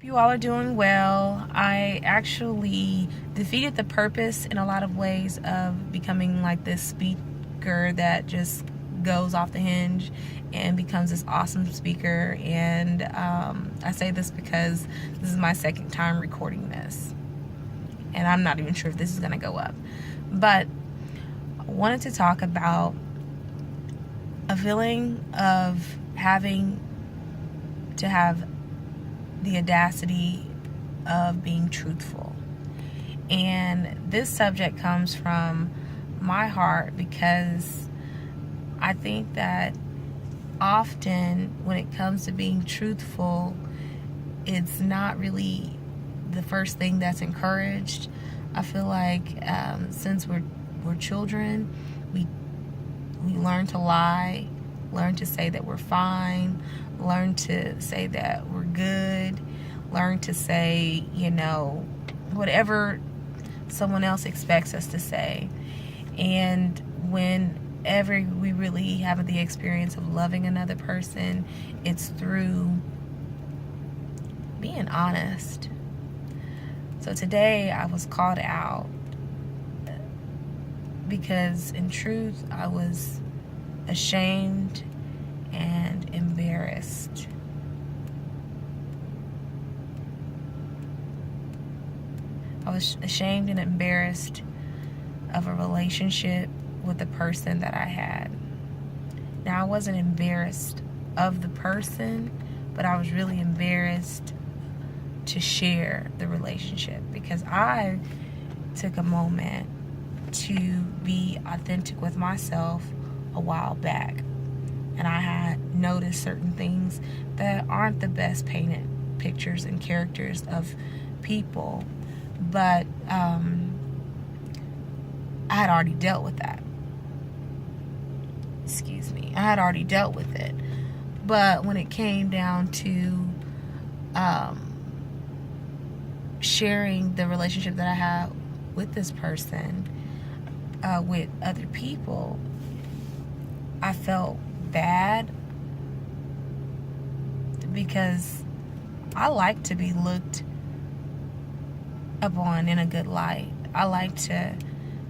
You all are doing well. I actually defeated the purpose in a lot of ways of becoming like this speaker that just goes off the hinge and becomes this awesome speaker. And I say this because this is my second time recording this, and I'm not even sure if this is going to go up. But I wanted to talk about a feeling of having to have the audacity of being truthful. And this subject comes from my heart because I think that often when it comes to being truthful, it's not really the first thing that's encouraged. I feel like since we're children, we learn to lie, learn to say that we're fine, learn to say that we're good, learn to say, whatever someone else expects us to say. And whenever we really have the experience of loving another person, it's through being honest. So today I was called out because in truth I was ashamed and embarrassed. I was ashamed and embarrassed of a relationship with the person that I had. Now, I wasn't embarrassed of the person, but I was really embarrassed to share the relationship because I took a moment to be authentic with myself a while back. And I had noticed certain things that aren't the best painted pictures and characters of people. But I had already dealt with that. I had already dealt with it. But when it came down to sharing the relationship that I had with this person, with other people, I felt bad because I like to be looked upon in a good light. I like to,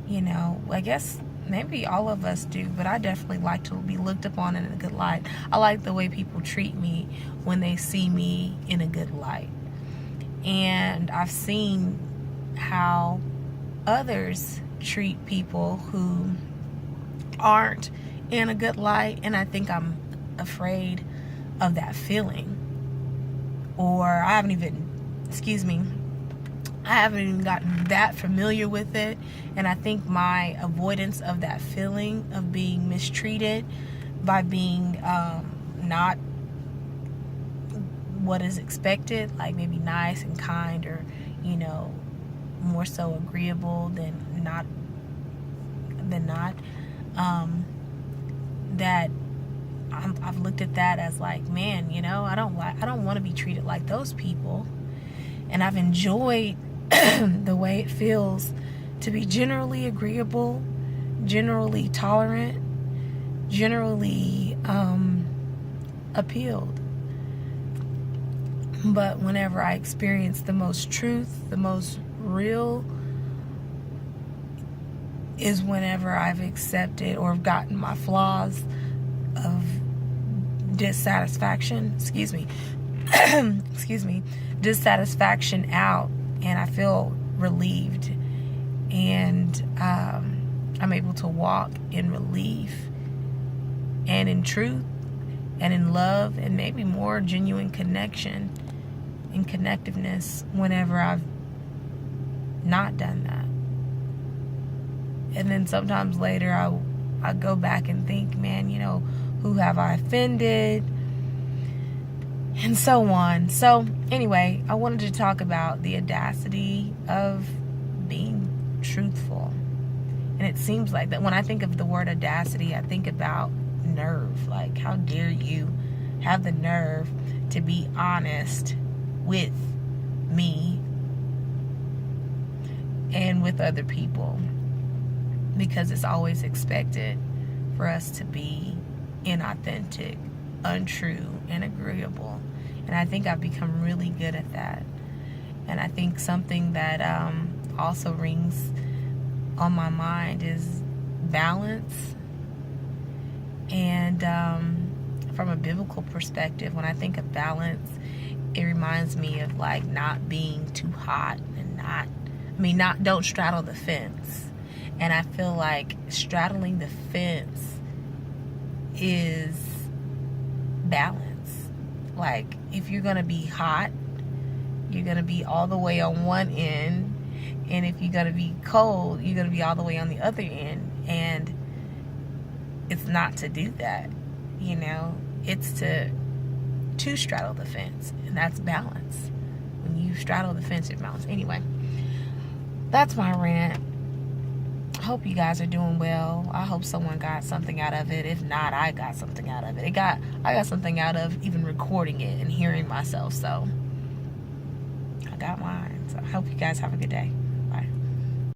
I guess maybe all of us do, but I definitely like to be looked upon in a good light. I like the way people treat me when they see me in a good light. And I've seen how others treat people who aren't in a good light, and I think I'm afraid of that feeling. Or I haven't even gotten that familiar with it, and I think my avoidance of that feeling of being mistreated by being not what is expected, like maybe nice and kind, or more so agreeable than not, that I've looked at that as like, man, I don't want to be treated like those people. And I've enjoyed the way it feels to be generally agreeable, generally tolerant, generally appealed. But whenever I experience the most truth, the most real, is whenever I've accepted or gotten my flaws of dissatisfaction out, and I feel relieved, and I'm able to walk in relief and in truth and in love and maybe more genuine connection and connectiveness whenever I've not done that. And then sometimes later I go back and think, man, who have I offended? And so on. So anyway, I wanted to talk about the audacity of being truthful. And it seems like that when I think of the word audacity, I think about nerve. Like, how dare you have the nerve to be honest with me and with other people, because it's always expected for us to be inauthentic, untrue, and agreeable. And I think I've become really good at that. And I think something that also rings on my mind is balance. And from a biblical perspective, when I think of balance, it reminds me of like not being too hot and don't straddle the fence. And I feel like straddling the fence is balance. Like, if you're gonna be hot, you're gonna be all the way on one end, and if you're gonna be cold, you're gonna be all the way on the other end. And it's not to do that, you know. It's to straddle the fence, and that's balance. When you straddle the fence, it's balance. Anyway, that's my rant. I hope you guys are doing well. I hope someone got something out of it. If not, I got something out of it. I got something out of even recording it and hearing myself. So I got mine. So I hope you guys have a good day.